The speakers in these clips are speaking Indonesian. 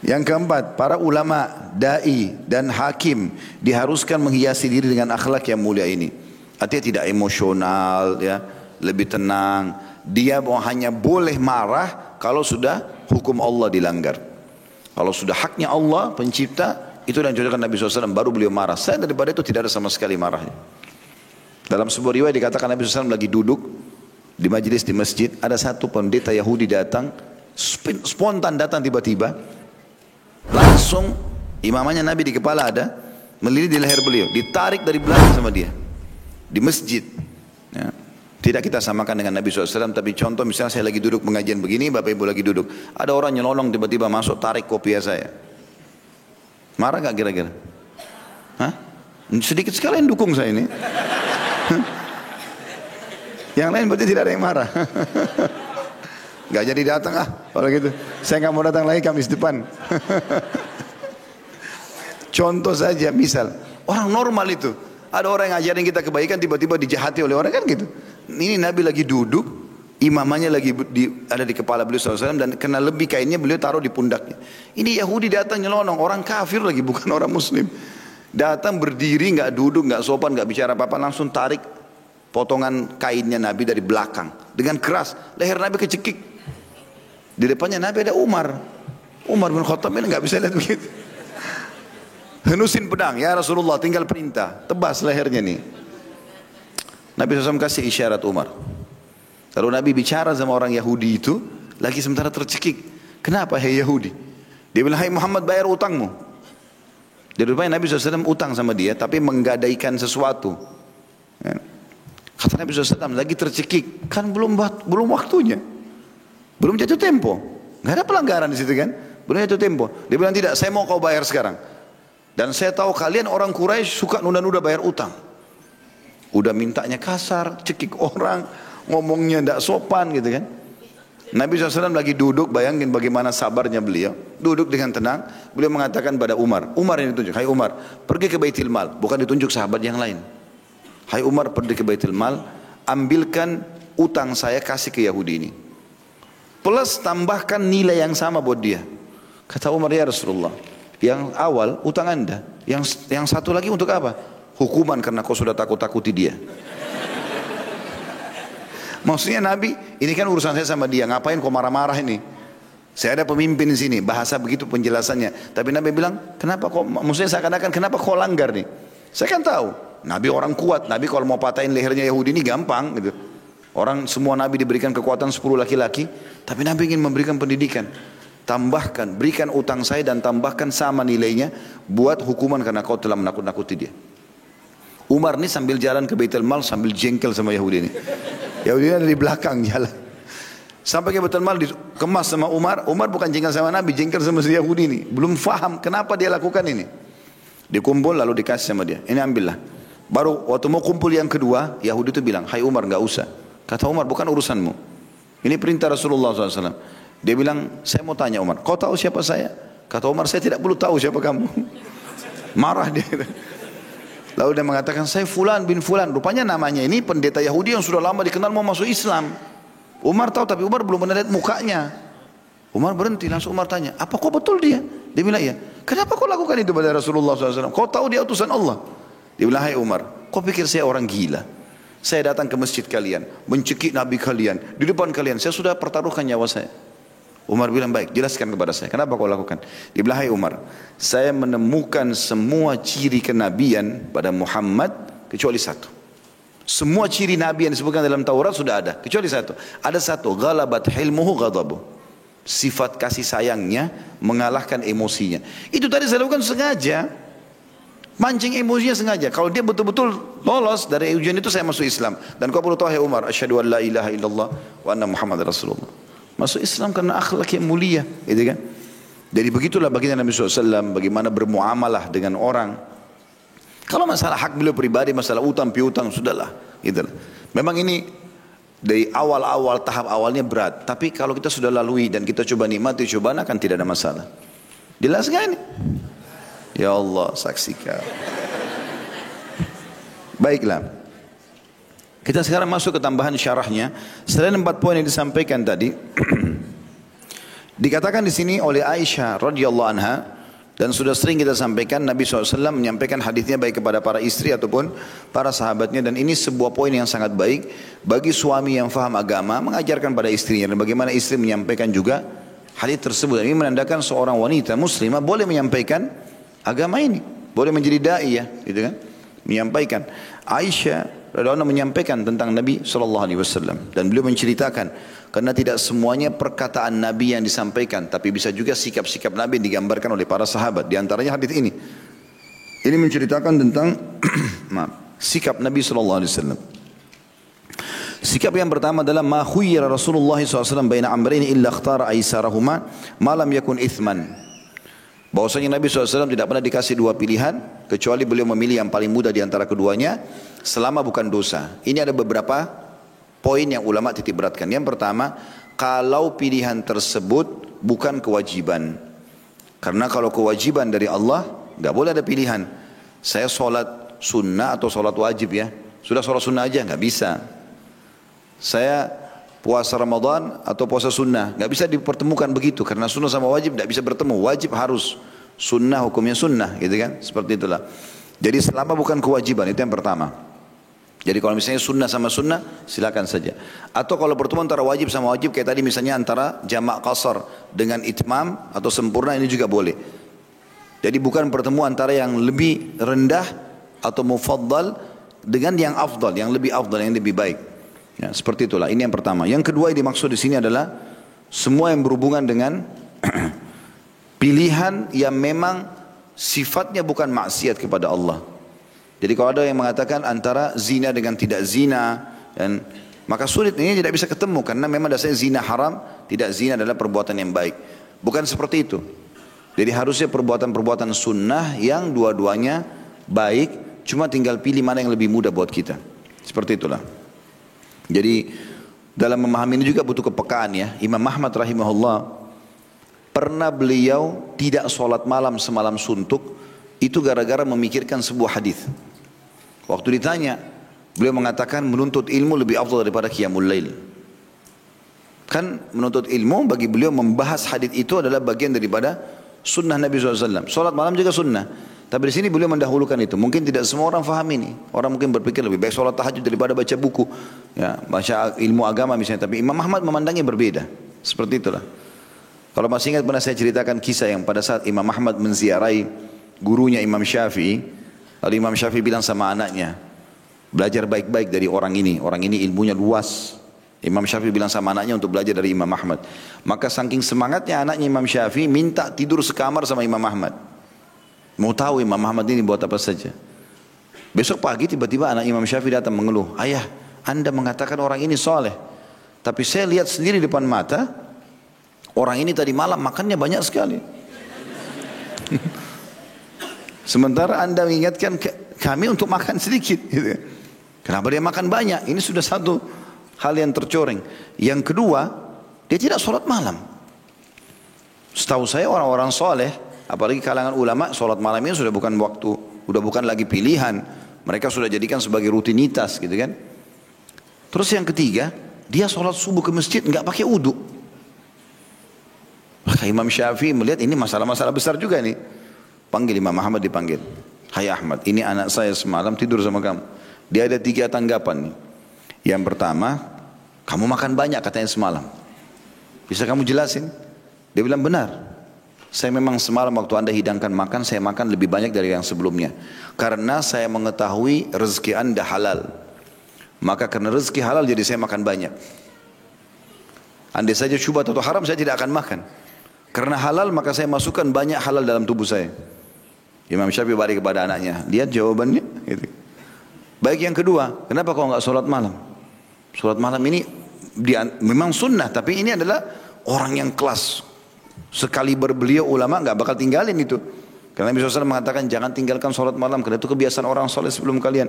Yang keempat, para ulama, dai dan hakim diharuskan menghiasi diri dengan akhlak yang mulia ini. Artinya tidak emosional, ya, lebih tenang. Dia hanya boleh marah kalau sudah hukum Allah dilanggar. Kalau sudah haknya Allah pencipta, itu yang dicontohkan Nabi SAW, baru beliau marah. Saya daripada itu tidak ada sama sekali marahnya. Dalam sebuah riwayat dikatakan Nabi SAW lagi duduk di majelis di masjid, ada satu pendeta Yahudi datang, spontan datang tiba-tiba, langsung imamannya Nabi di kepala ada, melilit di leher beliau, ditarik dari belakang sama dia di masjid. Ya. Tidak kita samakan dengan Nabi SAW, tapi contoh misalnya saya lagi duduk pengajian begini, Bapak Ibu lagi duduk, ada orang nyelonong tiba-tiba masuk tarik kopiah saya, marah gak kira-kira? Hah? Sedikit sekali yang dukung saya ini. Yang lain berarti tidak ada yang marah. Gak jadi datang kalau gitu. Saya gak mau datang lagi Kamis depan. Contoh saja, misal orang normal itu, ada orang yang ngajarin kita kebaikan tiba-tiba dijahati oleh orang, kan gitu. Ini Nabi lagi duduk, imamannya lagi ada di kepala beliau SAW, dan kena lebih kainnya beliau taruh di pundaknya. Ini Yahudi datang nyelonong, orang kafir lagi, bukan orang Muslim. Datang berdiri, nggak duduk, nggak sopan, nggak bicara apa-apa, langsung tarik potongan kainnya Nabi dari belakang dengan keras. Leher Nabi kecekik. Di depannya Nabi ada Umar bin Khattab, ini nggak bisa lihat begitu. Henusin pedang, ya Rasulullah, tinggal perintah, tebas lehernya nih. Nabi SAW kasih isyarat Umar. Lalu Nabi bicara sama orang Yahudi itu, lagi sementara tercekik. Kenapa hai Yahudi? Dia bilang, hai Muhammad, bayar utangmu. Di rupanya Nabi SAW utang sama dia, tapi menggadaikan sesuatu. Ya. Kata Nabi SAW, lagi tercekik, kan belum waktunya, belum jatuh tempo, nggak ada pelanggaran di situ kan, belum jatuh tempo. Dia bilang tidak, saya mau kau bayar sekarang. Dan saya tahu kalian orang Quraisy suka nunda-nunda bayar utang. Udah mintanya kasar, cekik orang, ngomongnya tidak sopan gitu kan. Nabi SAW lagi duduk, bayangin bagaimana sabarnya beliau. Duduk dengan tenang, beliau mengatakan pada Umar, Umar yang ditunjuk, hai Umar, pergi ke Baitul Mal, bukan ditunjuk sahabat yang lain. Hai Umar, pergi ke Baitul Mal, ambilkan utang saya, kasih ke Yahudi ini. Plus tambahkan nilai yang sama buat dia. Kata Umar, ya Rasulullah, yang awal utang anda, yang satu lagi untuk apa? Hukuman karena kau sudah takut-takuti dia. Maksudnya Nabi, ini kan urusan saya sama dia, ngapain kau marah-marah ini? Saya ada pemimpin di sini, bahasa begitu penjelasannya. Tapi Nabi bilang, kenapa kau, maksudnya seakan-akan kenapa kau langgar nih? Saya kan tahu, Nabi orang kuat, Nabi kalau mau patahin lehernya Yahudi ini gampang gitu. Orang semua Nabi diberikan kekuatan 10 laki-laki, tapi Nabi ingin memberikan pendidikan. Tambahkan, berikan utang saya dan tambahkan sama nilainya, buat hukuman karena kau telah menakut-nakuti dia. Umar ini sambil jalan ke Baitul Mal sambil jengkel sama Yahudi ini. Yahudi ini ada di belakang jalan. Sampai ke Baitul Mal dikemas sama Umar. Umar bukan jengkel sama Nabi, jengkel sama si Yahudi ini. Belum faham kenapa dia lakukan ini. Dikumpul lalu dikasih sama dia. Ini ambillah. Baru waktu mau kumpul yang kedua, Yahudi itu bilang, hai Umar, nggak usah. Kata Umar, bukan urusanmu. Ini perintah Rasulullah SAW. Dia bilang, saya mau tanya Umar, kau tahu siapa saya? Kata Umar, saya tidak perlu tahu siapa kamu. Marah dia. Lalu dia mengatakan, saya Fulan bin Fulan. Rupanya namanya ini pendeta Yahudi yang sudah lama dikenal mau masuk Islam. Umar tahu, tapi Umar belum pernah lihat mukanya. Umar berhenti, langsung Umar tanya, apa kau betul dia? Dia bilang, iya. Kenapa kau lakukan itu pada Rasulullah SAW? Kau tahu dia utusan Allah. Dia bilang, hai Umar, kau pikir saya orang gila? Saya datang ke masjid kalian, mencekik Nabi kalian, di depan kalian, saya sudah pertaruhkan nyawa saya. Umar bilang, baik, jelaskan kepada saya, kenapa kau lakukan? Dia bilang, hai Umar, saya menemukan semua ciri kenabian pada Muhammad, kecuali satu. Semua ciri Nabi yang disebutkan dalam Taurat sudah ada, kecuali satu. Ada satu, ghalabat hilmuhu ghadabu. Sifat kasih sayangnya mengalahkan emosinya. Itu tadi saya lakukan sengaja, mancing emosinya sengaja. Kalau dia betul-betul lolos dari ujian itu, saya masuk Islam. Dan kau perlu tahu, hai Umar, asyhadu an la ilaha illallah wa anna Muhammad Rasulullah. Masuk Islam karena akhlak yang mulia, gitu kan? Jadi begitulah baginda Nabi SAW, bagaimana bermuamalah dengan orang. Kalau masalah hak beliau pribadi, masalah utang piutang, sudahlah, gitu. Memang ini dari awal-awal tahap awalnya berat, tapi kalau kita sudah lalui dan kita coba nikmati cobaan, akan tidak ada masalah. Jelas nggak ini? Ya Allah, saksikan. Baiklah. Kita sekarang masuk ke tambahan syarahnya. Selain 4 poin yang disampaikan tadi, Dikatakan di sini oleh Aisyah radhiyallahu anha, dan sudah sering kita sampaikan, Nabi SAW menyampaikan hadisnya baik kepada para istri ataupun para sahabatnya, dan ini sebuah poin yang sangat baik bagi suami yang faham agama mengajarkan pada istrinya, dan bagaimana istri menyampaikan juga hadis tersebut. Ini menandakan seorang wanita muslimah boleh menyampaikan agama ini, boleh menjadi dai ya, gitu kan? Menyampaikan. Aisyah radhiyallahu anha menyampaikan tentang Nabi SAW, dan beliau menceritakan karena tidak semuanya perkataan Nabi yang disampaikan, tapi bisa juga sikap-sikap Nabi yang digambarkan oleh para sahabat. Di antaranya hadis ini. Ini menceritakan tentang sikap Nabi SAW. Sikap yang pertama adalah ma khuyyira Rasulullah SAW baina amrayni illa ikhtara aisarahuma ma lam yakun ithman. Bahwasanya Nabi SAW tidak pernah dikasih dua pilihan kecuali beliau memilih yang paling mudah di antara keduanya selama bukan dosa. Ini ada beberapa poin yang ulama titik beratkan. Yang pertama, kalau pilihan tersebut bukan kewajiban. Karena kalau kewajiban dari Allah, nggak boleh ada pilihan. Saya sholat sunnah atau sholat wajib ya. Sudah sholat sunnah aja, nggak bisa. Saya puasa Ramadan atau puasa sunnah, nggak bisa dipertemukan begitu. Karena sunnah sama wajib nggak bisa bertemu. Wajib harus, sunnah hukumnya sunnah, gitu kan? Seperti itulah. Jadi selama bukan kewajiban, itu yang pertama. Jadi kalau misalnya sunnah sama sunnah, silakan saja. Atau kalau bertemu antara wajib sama wajib, kayak tadi misalnya antara jamak qasar dengan itmam atau sempurna, ini juga boleh. Jadi bukan pertemuan antara yang lebih rendah atau mufaddal dengan yang afdal, yang lebih afdal, yang lebih baik. Ya, seperti itulah. Ini yang pertama. Yang kedua yang dimaksud di sini adalah semua yang berhubungan dengan pilihan yang memang sifatnya bukan maksiat kepada Allah. Jadi kalau ada yang mengatakan antara zina dengan tidak zina, dan maka sulit, ini tidak bisa ketemu karena memang dasarnya zina haram, tidak zina adalah perbuatan yang baik. Bukan seperti itu. Jadi harusnya perbuatan-perbuatan sunnah yang dua-duanya baik, cuma tinggal pilih mana yang lebih mudah buat kita. Seperti itulah. Jadi dalam memahami ini juga butuh kepekaan ya. Imam Ahmad rahimahullah, pernah beliau tidak sholat malam semalam suntuk, itu gara-gara memikirkan sebuah hadis. Waktu ditanya, beliau mengatakan menuntut ilmu lebih afdal daripada qiyamul lail. Kan menuntut ilmu bagi beliau membahas hadis itu adalah bagian daripada sunnah Nabi SAW. Salat malam juga sunnah. Tapi di sini beliau mendahulukan itu. Mungkin tidak semua orang faham ini. Orang mungkin berpikir lebih baik salat tahajud daripada baca buku, ya, baca ilmu agama misalnya. Tapi Imam Ahmad memandangnya berbeda. Seperti itulah. Kalau masih ingat pernah saya ceritakan kisah yang pada saat Imam Ahmad menziarahi gurunya Imam Syafi'i. Lalu Imam Syafi'i bilang sama anaknya, belajar baik-baik dari orang ini ilmunya luas. Imam Syafi'i bilang sama anaknya untuk belajar dari Imam Ahmad. Maka saking semangatnya anaknya Imam Syafi'i minta tidur sekamar sama Imam Ahmad. Mau tahu Imam Ahmad ini buat apa saja. Besok pagi tiba-tiba anak Imam Syafi'i datang mengeluh, ayah, anda mengatakan orang ini soleh, tapi saya lihat sendiri depan mata, orang ini tadi malam makannya banyak sekali. Sementara anda mengingatkan kami untuk makan sedikit, gitu. Kenapa dia makan banyak? Ini sudah satu hal yang tercoreng. Yang kedua, dia tidak sholat malam. Setahu saya orang-orang soleh, apalagi kalangan ulama, sholat malam ini sudah bukan waktu, sudah bukan lagi pilihan. Mereka sudah jadikan sebagai rutinitas, gitu kan. Terus yang ketiga, dia sholat subuh ke masjid nggak pakai wudu. Maka Imam Syafi'i melihat ini masalah-masalah besar juga nih. Panggil Imam Ahmad, dipanggil. Hai Ahmad, ini anak saya semalam tidur sama kamu. Dia ada 3 tanggapan nih. Yang pertama, kamu makan banyak katanya semalam. Bisa kamu jelasin? Dia bilang benar. Saya memang semalam waktu anda hidangkan makan, saya makan lebih banyak dari yang sebelumnya. Karena saya mengetahui rezeki anda halal. Maka karena rezeki halal jadi saya makan banyak. Andai saja syubhat atau haram saya tidak akan makan. Karena halal maka saya masukkan banyak halal dalam tubuh saya. Imam Syafi'i balik kepada anaknya, lihat jawabannya. Gitu. Baik yang kedua, kenapa kau enggak sholat malam? Sholat malam ini memang sunnah, tapi ini adalah orang yang kelas. Sekali berbeliau ulama enggak bakal tinggalin itu. Karena Nabi SAW mengatakan jangan tinggalkan sholat malam, karena itu kebiasaan orang soleh sebelum kalian.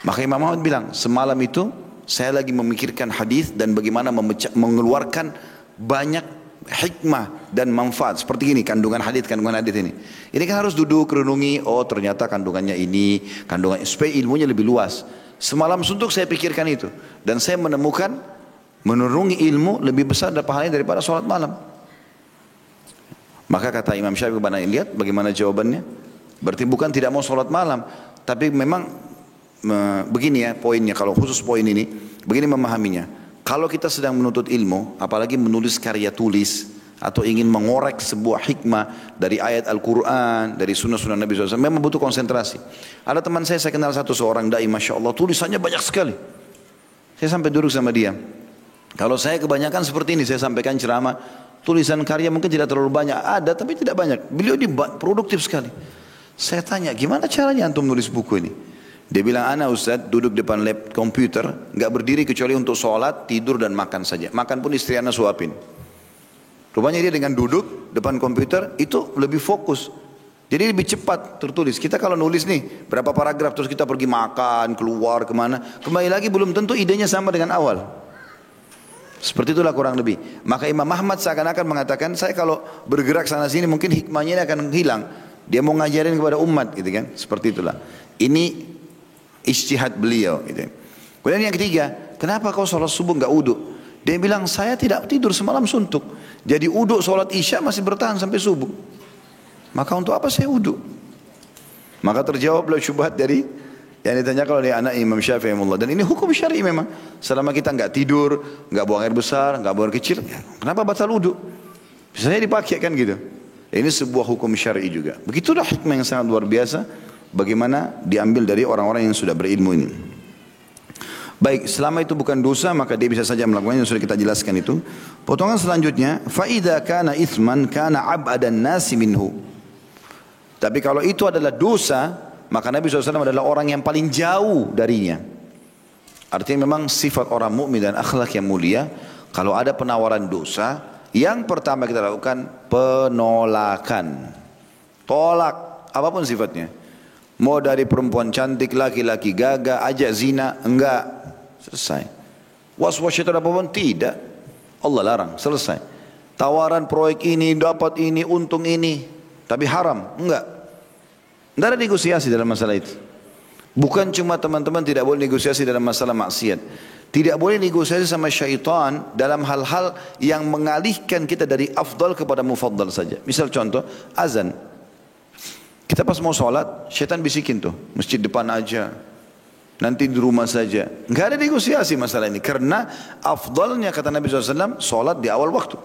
Maka Imam Ahmad bilang, semalam itu saya lagi memikirkan hadis dan bagaimana mengeluarkan banyak hikmah dan manfaat. Seperti ini kandungan hadis ini. Ini kan harus duduk renungi, oh ternyata kandungannya ini, kandungan supaya ilmunya lebih luas. Semalam suntuk saya pikirkan itu dan saya menemukan menurungi ilmu lebih besar dan pahalanya daripada sholat malam. Maka kata Imam Syafi'i kepada lihat bagaimana jawabannya. Berarti bukan tidak mau sholat malam, tapi memang begini ya poinnya, kalau khusus poin ini, begini memahaminya. Kalau kita sedang menuntut ilmu, apalagi menulis karya tulis, atau ingin mengorek sebuah hikmah dari ayat Al-Quran, dari sunnah-sunnah Nabi SAW, memang butuh konsentrasi. Ada teman saya kenal seorang da'i, Masya Allah, tulisannya banyak sekali. Saya sampai duduk sama dia. Kalau saya kebanyakan seperti ini, saya sampaikan ceramah, tulisan karya mungkin tidak terlalu banyak, ada tapi tidak banyak. Beliau produktif sekali. Saya tanya, gimana caranya antum nulis buku ini? Dia bilang, ana Ustaz duduk depan lab komputer, nggak berdiri kecuali untuk sholat, tidur dan makan saja. Makan pun istri ana suapin. Rupanya dia dengan duduk depan komputer itu lebih fokus. Jadi lebih cepat tertulis. Kita kalau nulis nih berapa paragraf terus kita pergi makan, keluar kemana, kembali lagi belum tentu idenya sama dengan awal. Seperti itulah kurang lebih. Maka Imam Ahmad seakan-akan mengatakan, saya kalau bergerak sana sini mungkin hikmahnya akan hilang. Dia mau ngajarin kepada umat gitu kan. Seperti itulah. Ini ijtihad beliau gitu. Kemudian yang ketiga, kenapa kau sholat subuh enggak uduk? Dia bilang, saya tidak tidur semalam suntuk. Jadi uduk sholat isya masih bertahan sampai subuh. Maka untuk apa saya uduk? Maka terjawablah syubhat dari yang ditanyakan oleh anak Imam Syafi'i. Dan ini hukum syar'i memang. Selama kita enggak tidur, enggak buang air besar, enggak buang air kecil, ya, kenapa batal uduk? Bisa saja dipakai kan gitu. Ini sebuah hukum syar'i juga. Begitulah hikmah yang sangat luar biasa. Bagaimana diambil dari orang-orang yang sudah berilmu ini. Baik, selama itu bukan dosa maka dia bisa saja melakukannya, yang sudah kita jelaskan itu. Potongan selanjutnya, faida kana itsman kana abadan nasi minhu. Tapi kalau itu adalah dosa, maka Nabi SAW adalah orang yang paling jauh darinya. Artinya memang sifat orang mukmin dan akhlak yang mulia, kalau ada penawaran dosa, yang pertama kita lakukan penolakan. Tolak apapun sifatnya. Mau dari perempuan cantik, laki-laki gagah, ajak zina, enggak, selesai. Was-was syaitan apapun, tidak. Allah larang, selesai. Tawaran proyek ini, dapat ini, untung ini, tapi haram, enggak. Tidak ada negosiasi dalam masalah itu. Bukan cuma teman-teman tidak boleh negosiasi dalam masalah maksiat. Tidak boleh negosiasi sama syaitan dalam hal-hal yang mengalihkan kita dari afdal kepada mufaddal saja. Misal contoh, azan. Kita pas mau sholat, syaitan bisikin tuh, masjid depan aja, nanti di rumah saja. Enggak ada negosiasi masalah ini, karena afdalnya kata Nabi SAW, sholat di awal waktu.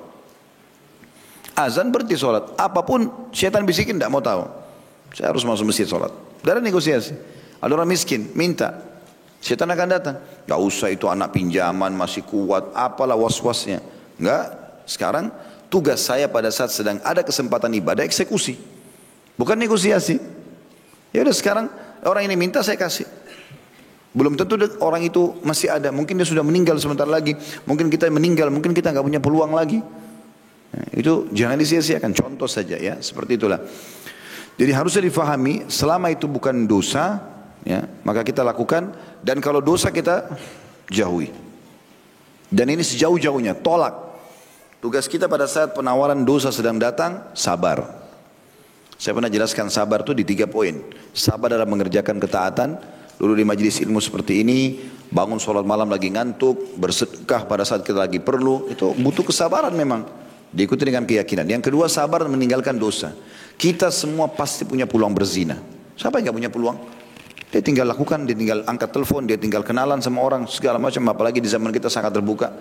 Azan berarti sholat, apapun syaitan bisikin tidak mau tahu. Saya harus masuk masjid sholat. Enggak ada negosiasi. Ada orang miskin, minta, syaitan akan datang. Enggak usah itu anak pinjaman masih kuat, apalah was-wasnya. Enggak, sekarang tugas saya pada saat sedang ada kesempatan ibadah, eksekusi. Bukan negosiasi. Ya udah sekarang orang ini minta saya kasih. Belum tentu orang itu masih ada. Mungkin dia sudah meninggal sebentar lagi. Mungkin kita meninggal. Mungkin kita nggak punya peluang lagi. Nah, itu jangan disia-siakan. Contoh saja ya. Seperti itulah. Jadi harusnya difahami. Selama itu bukan dosa, ya, maka kita lakukan. Dan kalau dosa kita jauhi. Dan ini sejauh-jauhnya. Tolak. Tugas kita pada saat penawaran dosa sedang datang, sabar. Saya pernah jelaskan sabar itu di 3 poin. Sabar dalam mengerjakan ketaatan. Dulu di majelis ilmu seperti ini, bangun sholat malam lagi ngantuk, bersedekah pada saat kita lagi perlu. Itu butuh kesabaran memang. Diikuti dengan keyakinan. Yang kedua, sabar meninggalkan dosa. Kita semua pasti punya peluang berzina. Siapa yang gak punya peluang? Dia tinggal lakukan, dia tinggal angkat telepon, dia tinggal kenalan sama orang, segala macam. Apalagi di zaman kita sangat terbuka.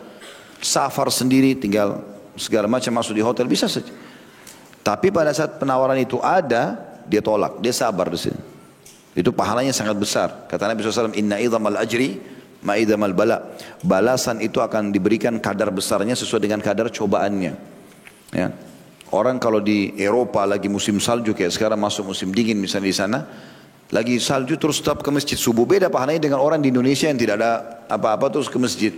Safar sendiri, tinggal segala macam masuk di hotel, bisa saja. Tapi pada saat penawaran itu ada, dia tolak, dia sabar di sini. Itu pahalanya sangat besar. Kata Nabi SAW, Inna idhamal ajri ma idhamal bala. Balasan itu akan diberikan kadar besarnya sesuai dengan kadar cobaannya. Ya. Orang kalau di Eropa lagi musim salju, kayak sekarang masuk musim dingin misalnya di sana, lagi salju terus tetap ke masjid subuh. Beda pahalanya dengan orang di Indonesia yang tidak ada apa-apa terus ke masjid.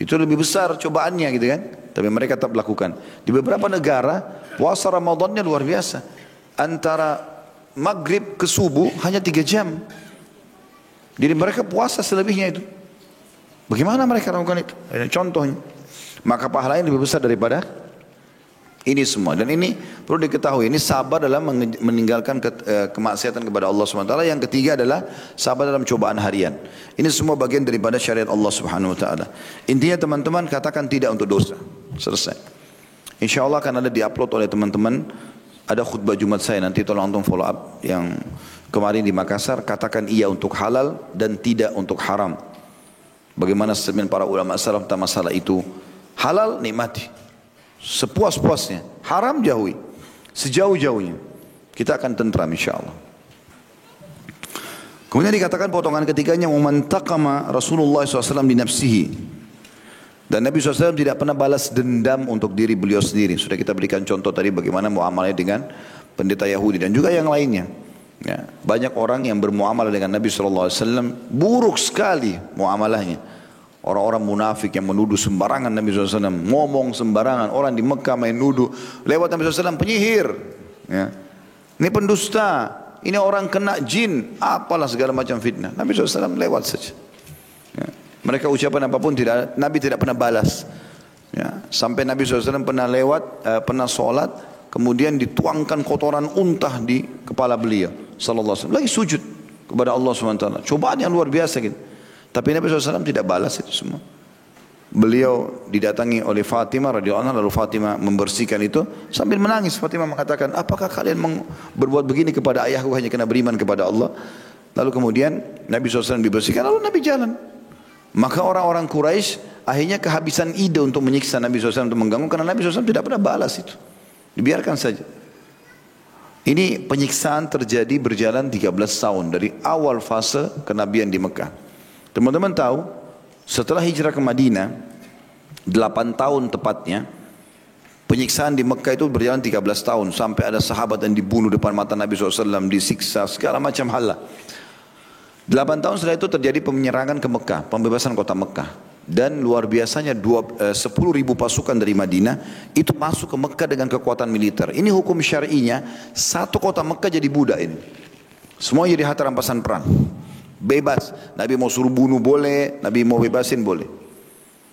Itu lebih besar cobaannya gitu kan. Tapi mereka tetap lakukan. Di beberapa negara puasa Ramadannya luar biasa. Antara maghrib ke subuh hanya 3 jam. Jadi mereka puasa selebihnya itu. Bagaimana mereka lakukan itu? Contohnya. Maka pahalanya lebih besar daripada ini semua. Dan ini perlu diketahui. Ini sabar dalam meninggalkan kemaksiatan kepada Allah SWT. Yang ketiga adalah sabar dalam cobaan harian. Ini semua bagian daripada syariat Allah SWT. Intinya teman-teman katakan tidak untuk dosa. Selesai. Insya Allah akan ada diupload oleh teman-teman. Ada khutbah Jumat saya, nanti tolong antum follow up. Yang kemarin di Makassar, katakan iya untuk halal dan tidak untuk haram. Bagaimana statement para ulama salaf tentang masalah itu. Halal nikmati sepuas-puasnya, haram jauhi sejauh-jauhnya. Kita akan tentram insya Allah. Kemudian dikatakan potongan ketiganya, "Man taqama Rasulullah SAW di nafsihi." Dan Nabi SAW tidak pernah balas dendam untuk diri beliau sendiri. Sudah kita berikan contoh tadi bagaimana muamalahnya dengan pendeta Yahudi dan juga yang lainnya. Ya, banyak orang yang bermuamalah dengan Nabi SAW buruk sekali muamalahnya. Orang-orang munafik yang menuduh sembarangan Nabi SAW, ngomong sembarangan. Orang di Mekah main nuduh lewat Nabi SAW, penyihir. Ya. Ini pendusta, ini orang kena jin, apalah segala macam fitnah. Nabi SAW lewat saja. Ya. Mereka ucapan apapun Nabi tidak pernah balas. Ya. Sampai Nabi SAW pernah lewat, pernah sholat, kemudian dituangkan kotoran unta di kepala beliau. Sallallahu alaihi wasallam. Lagi sujud kepada Allah SWT. Cobaan yang luar biasa gitu. Tapi Nabi SAW tidak balas itu semua. Beliau didatangi oleh Fatimah radhiyallahu anha, lalu Fatimah membersihkan itu sambil menangis. Fatimah mengatakan, apakah kalian berbuat begini kepada ayahku hanya karena beriman kepada Allah? Lalu kemudian Nabi SAW dibersihkan, lalu Nabi jalan. Maka orang-orang Quraisy akhirnya kehabisan ide untuk menyiksa Nabi SAW, untuk mengganggu, karena Nabi SAW tidak pernah balas itu. Dibiarkan saja. Ini penyiksaan terjadi berjalan 13 tahun dari awal fase kenabian di Mekah. Teman-teman tahu, setelah hijrah ke Madinah 8 tahun tepatnya, penyiksaan di Mekah itu berjalan 13 tahun sampai ada sahabat yang dibunuh depan mata Nabi SAW, disiksa segala macam hal lah. 8 tahun setelah itu terjadi penyerangan ke Mekah, pembebasan kota Mekah. Dan luar biasanya 10.000 pasukan dari Madinah itu masuk ke Mekah dengan kekuatan militer. Ini hukum syar'inya, satu kota Mekah jadi budak ini. Semua jadi harta rampasan perang. Bebas. Nabi mau suruh bunuh boleh, Nabi mau bebasin boleh.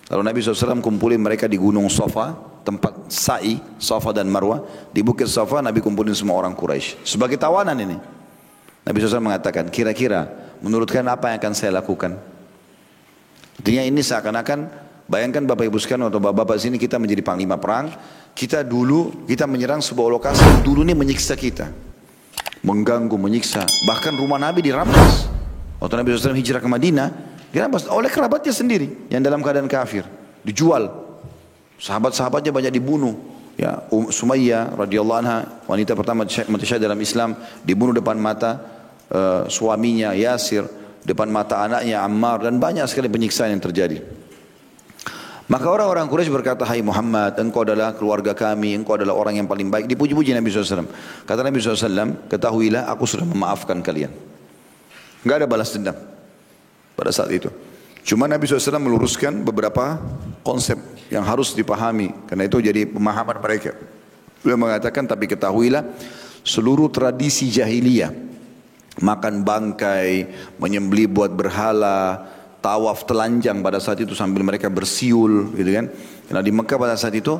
Lalu Nabi SAW kumpulin mereka di Gunung Safa, tempat sa'i, Safa dan Marwah. Di Bukit Safa Nabi kumpulin semua orang Quraisy sebagai tawanan ini. Nabi SAW mengatakan, kira-kira menurut kalian apa yang akan saya lakukan? Artinya ini seakan-akan, bayangkan Bapak Ibu sekalian atau Bapak-Bapak sini, kita menjadi panglima perang. Kita menyerang sebuah lokasi yang dulu ini menyiksa kita, mengganggu, menyiksa. Bahkan rumah Nabi dirampas. Waktu Nabi SAW hijrah ke Madinah, dirampas oleh kerabatnya sendiri yang dalam keadaan kafir, dijual. Sahabat-sahabatnya banyak dibunuh. Ya, Sumayyah radhiyallahu anha, wanita pertama mati syahid dalam Islam, dibunuh depan mata suaminya Yasir, depan mata anaknya Ammar, dan banyak sekali penyiksaan yang terjadi. Maka orang-orang Quraisy berkata, hai Muhammad, engkau adalah keluarga kami, engkau adalah orang yang paling baik. Dipuji-puji Nabi SAW. Kata Nabi SAW, ketahuilah aku sudah memaafkan kalian. Enggak ada balas dendam pada saat itu. Cuma Nabi SAW meluruskan beberapa konsep yang harus dipahami, karena itu jadi pemahaman mereka. Beliau mengatakan, tapi ketahuilah seluruh tradisi jahiliyah, makan bangkai, menyembelih buat berhala, tawaf telanjang pada saat itu sambil mereka bersiul, gitu kan. Karena di Mekah pada saat itu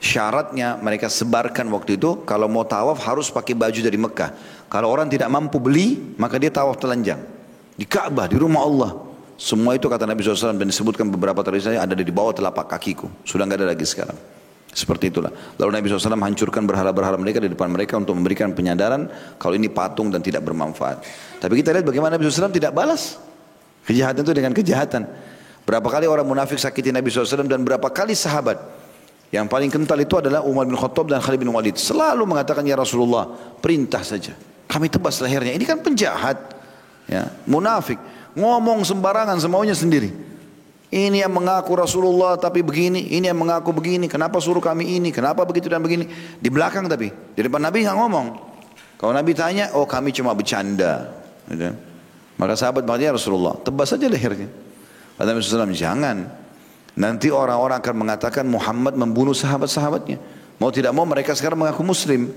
syaratnya mereka sebarkan waktu itu, kalau mau tawaf harus pakai baju dari Mekah. Kalau orang tidak mampu beli, maka dia tawaf telanjang di Ka'bah, di rumah Allah. Semua itu kata Nabi SAW, dan disebutkan beberapa tradisi ada di bawah telapak kakiku. Sudah nggak ada lagi sekarang. Seperti itulah. Lalu Nabi SAW hancurkan berhala-berhala mereka di depan mereka untuk memberikan penyadaran kalau ini patung dan tidak bermanfaat. Tapi kita lihat bagaimana Nabi SAW tidak balas kejahatan itu dengan kejahatan. Berapa kali orang munafik sakiti Nabi SAW, dan berapa kali sahabat. Yang paling kental itu adalah Umar bin Khattab dan Khalid bin Walid. Selalu mengatakan, ya Rasulullah, perintah saja, kami tebas lehernya. Ini kan penjahat, ya, munafik, ngomong sembarangan semaunya sendiri. Ini yang mengaku Rasulullah tapi begini, ini yang mengaku begini, kenapa suruh kami ini, kenapa begitu dan begini. Di belakang tapi, di depan Nabi nggak ngomong. Kalau Nabi tanya, oh kami cuma bercanda, gitu. Maka sahabat berkata, ya Rasulullah, tebas saja lehernya. Kata Nabi SAW, jangan. Nanti orang-orang akan mengatakan Muhammad membunuh sahabat-sahabatnya. Mau tidak mau mereka sekarang mengaku muslim.